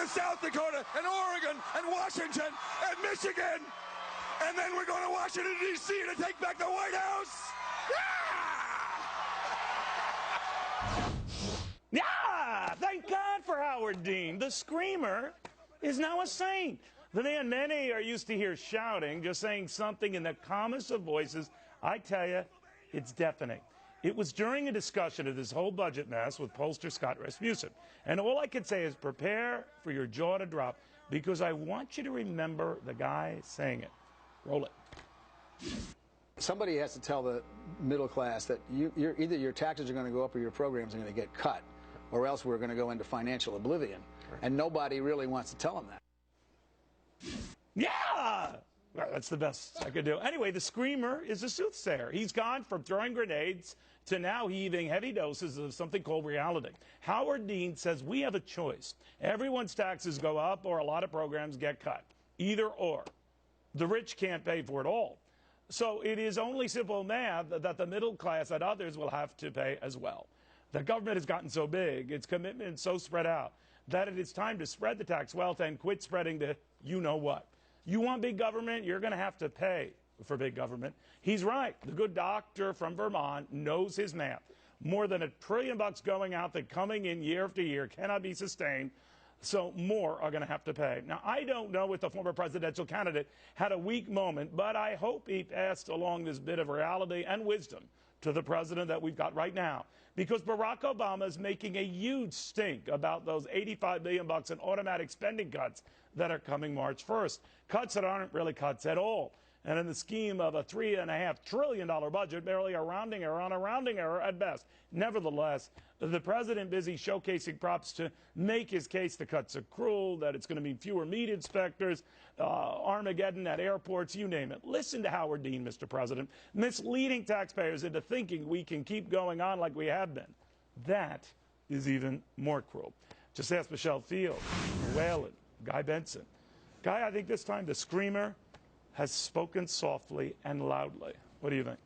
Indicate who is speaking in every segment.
Speaker 1: to South Dakota and Oregon and Washington and Michigan. And then we're going to Washington, D.C. to take back the White House.
Speaker 2: Yeah! Yeah! Thank God for Howard Dean. The screamer is now a saint. The man many are used to hear shouting, just saying something in the calmest of voices. I tell you, it's deafening. It was during a discussion of this whole budget mess with pollster Scott Rasmussen. And all I can say is prepare for your jaw to drop, because I want you to remember the guy saying it. Roll it.
Speaker 3: Somebody has to tell the middle class that either your taxes are going to go up or your programs are going to get cut, or else we're going to go into financial oblivion. And nobody really wants to tell them that.
Speaker 2: Yeah! Well, that's the best I could do. Anyway, the screamer is a soothsayer. He's gone from throwing grenades to now heaving heavy doses of something called reality. Howard Dean says we have a choice. Everyone's taxes go up or a lot of programs get cut. Either or. The rich can't pay for it all. So it is only simple math that the middle class and others will have to pay as well. The government has gotten so big, its commitment so spread out, that it is time to spread the tax wealth and quit spreading the you-know-what. You want big government, you're going to have to pay for big government. He's right. The good doctor from Vermont knows his math. More than $1 trillion going out that coming in year after year cannot be sustained, so more are going to have to pay. Now, I don't know if the former presidential candidate had a weak moment, but I hope he passed along this bit of reality and wisdom to the president that we've got right now, because Barack Obama is making a huge stink about those $85 billion in automatic spending cuts that are coming March 1st. Cuts that aren't really cuts at all. And in the scheme of a $3.5 trillion budget, barely a rounding error on a rounding error at best. Nevertheless, the president busy showcasing props to make his case the cuts are cruel, that it's going to mean fewer meat inspectors, Armageddon at airports, you name it. Listen to Howard Dean, Mr. President, misleading taxpayers into thinking we can keep going on like we have been. That is even more cruel. Just ask Michelle Field, Whalen, Guy Benson. Guy, I think this time the screamer has spoken softly and loudly. What do you think?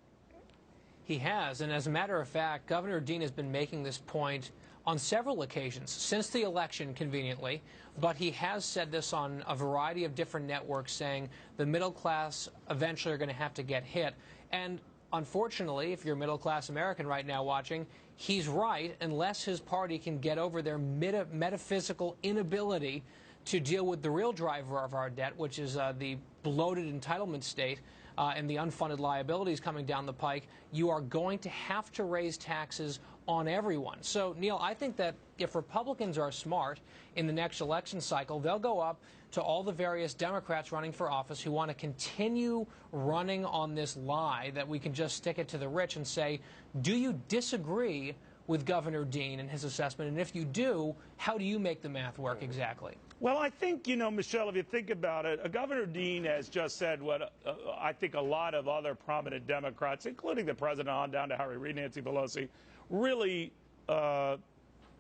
Speaker 4: He has, and as a matter of fact, Governor Dean has been making this point on several occasions since the election, conveniently, but he has said this on a variety of different networks, saying the middle class eventually are going to have to get hit. And unfortunately, if you're a middle-class American right now watching, he's right, unless his party can get over their metaphysical inability to deal with the real driver of our debt, which is the bloated entitlement state and the unfunded liabilities coming down the pike. You are going to have to raise taxes on everyone. So, Neil, I think that if Republicans are smart in the next election cycle, they'll go up to all the various Democrats running for office who want to continue running on this lie that we can just stick it to the rich and say, do you disagree with Governor Dean and his assessment? And if you do, how do you make the math work exactly?
Speaker 2: Well, I think, you know, Michelle, if you think about it, Governor Dean has just said what I think a lot of other prominent Democrats, including the president on down to Harry Reid, Nancy Pelosi, really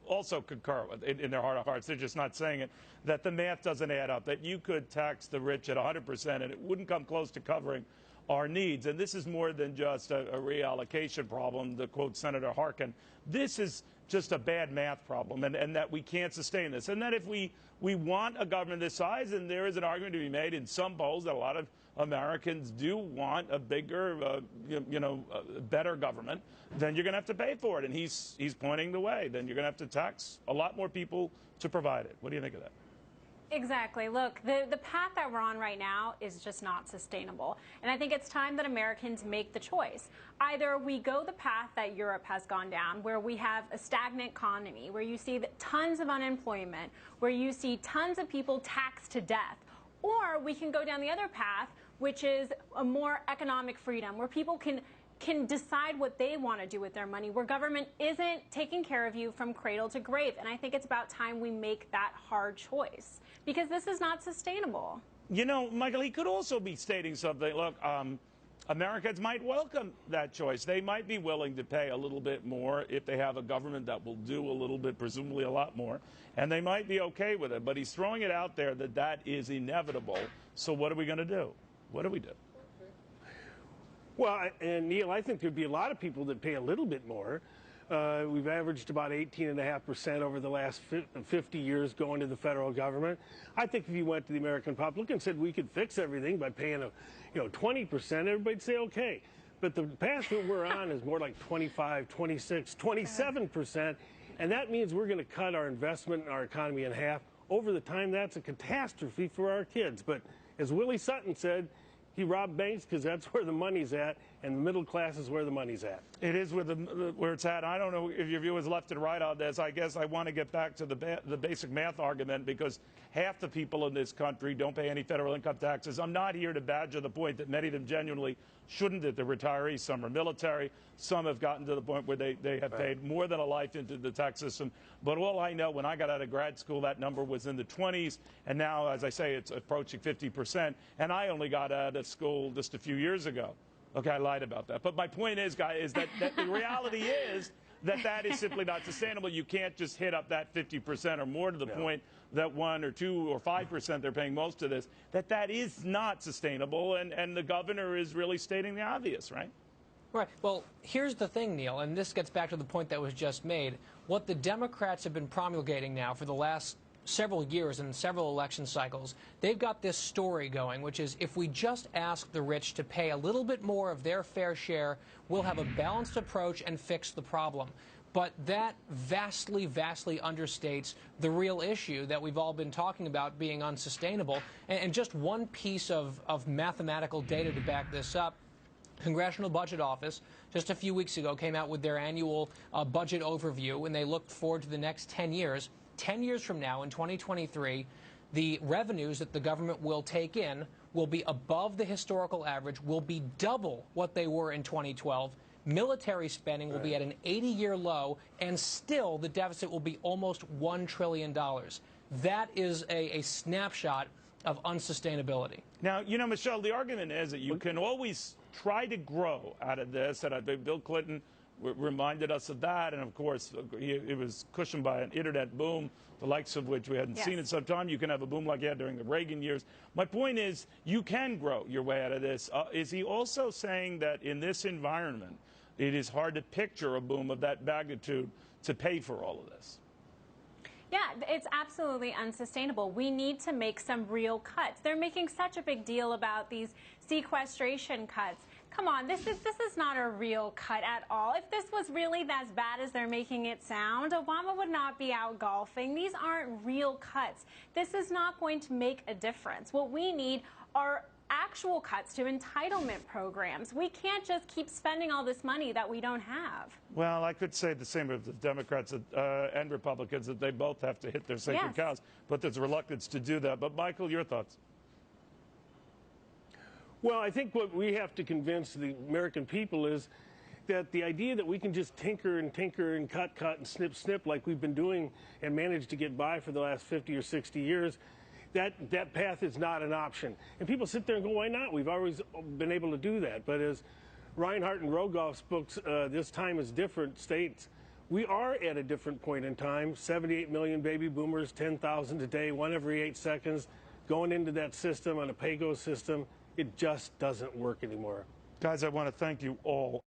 Speaker 2: also concur with in their heart of hearts. They're just not saying it, that the math doesn't add up, that you could tax the rich at 100% and it wouldn't come close to covering our needs. And this is more than just a reallocation problem, to quote Senator Harkin. This is just a bad math problem, and that we can't sustain this. And that if we want a government this size, and there is an argument to be made in some polls that a lot of Americans do want a bigger, better government, then you're going to have to pay for it. And he's pointing the way. Then you're going to have to tax a lot more people to provide it. What do you think of that?
Speaker 5: Exactly. Look, the path that we're on right now is just not sustainable. And I think it's time that Americans make the choice. Either we go the path that Europe has gone down, where we have a stagnant economy, where you see tons of unemployment, where you see tons of people taxed to death, or we can go down the other path, which is a more economic freedom, where people can decide what they want to do with their money, where government isn't taking care of you from cradle to grave. And I think it's about time we make that hard choice, because this is not sustainable. You know,
Speaker 2: Michael, he could also be stating something. Look, Americans might welcome that choice. They might be willing to pay a little bit more if they have a government that will do a little bit, presumably a lot more, and they might be okay with it. But he's throwing it out there that that is inevitable. So what are we going to do? What do we do?
Speaker 6: Well, and Neil, I think there'd be a lot of people that pay a little bit more. We've averaged about 18.5% over the last 50 years going to the federal government. I think if you went to the American public and said we could fix everything by paying 20%, everybody'd say okay. But the path that we're on is more like 25, 26, 27%, and that means we're going to cut our investment in our economy in half. Over the time, that's a catastrophe for our kids. But as Willie Sutton said, he robbed banks because that's where the money's at, and the middle class is where the money's at.
Speaker 2: It is where it's at. I don't know if your view is left and right on this. I guess I want to get back to the basic math argument, because half the people in this country don't pay any federal income taxes. I'm not here to badger the point that many of them genuinely shouldn't. That the retirees, some are military, some have gotten to the point where they have paid more than a life into the tax system. But all I know, when I got out of grad school, that number was in the 20s, and now, as I say, it's approaching 50%. And I only got out of school just a few years ago. Okay, I lied about that. But my point is, guys, is that the reality is that is simply not sustainable. You can't just hit up that 50% or more to the point that 1 or 2 or 5% they're paying most of this, that is not sustainable, and the governor is really stating the obvious, right?
Speaker 4: Right. Well, here's the thing, Neil, and this gets back to the point that was just made. What the Democrats have been promulgating now for the last several years and several election cycles, they've got this story going, which is if we just ask the rich to pay a little bit more of their fair share, we'll have a balanced approach and fix the problem. But that vastly, vastly understates the real issue that we've all been talking about being unsustainable. And just one piece of mathematical data to back this up: Congressional Budget Office just a few weeks ago came out with their annual budget overview, and they looked forward to the next 10 years. 10 years from now, in 2023, the revenues that the government will take in will be above the historical average, will be double what they were in 2012. Military spending will be at an 80-year low, and still the deficit will be almost $1 trillion. That is a snapshot of unsustainability.
Speaker 2: Now, Michelle, the argument is that you can always try to grow out of this, and I think Bill Clinton reminded us of that, and of course it was cushioned by an internet boom, the likes of which we hadn't seen in some time. You can have a boom like you had during the Reagan years. My point is, you can grow your way out of this. Is he also saying that in this environment it is hard to picture a boom of that magnitude to pay for all of this?
Speaker 5: Yeah, it's absolutely unsustainable. We need to make some real cuts. They're making such a big deal about these sequestration cuts. Come on, this is not a real cut at all. If this was really as bad as they're making it sound, Obama would not be out golfing. These aren't real cuts. This is not going to make a difference. What we need are actual cuts to entitlement programs. We can't just keep spending all this money that we don't have.
Speaker 2: Well, I could say the same of the Democrats and Republicans, that they both have to hit their sacred cows, but there's a reluctance to do that. But, Michael, your thoughts?
Speaker 6: Well, I think what we have to convince the American people is that the idea that we can just tinker and cut and snip like we've been doing and manage to get by for the last 50 or 60 years, that path is not an option. And people sit there and go, why not? We've always been able to do that. But as Reinhardt and Rogoff's books, This Time is Different, states, we are at a different point in time. 78 million baby boomers, 10,000 a day, 1 every 8 seconds, going into that system, on a pay-go system. It just doesn't work anymore.
Speaker 2: Guys, I want to thank you all.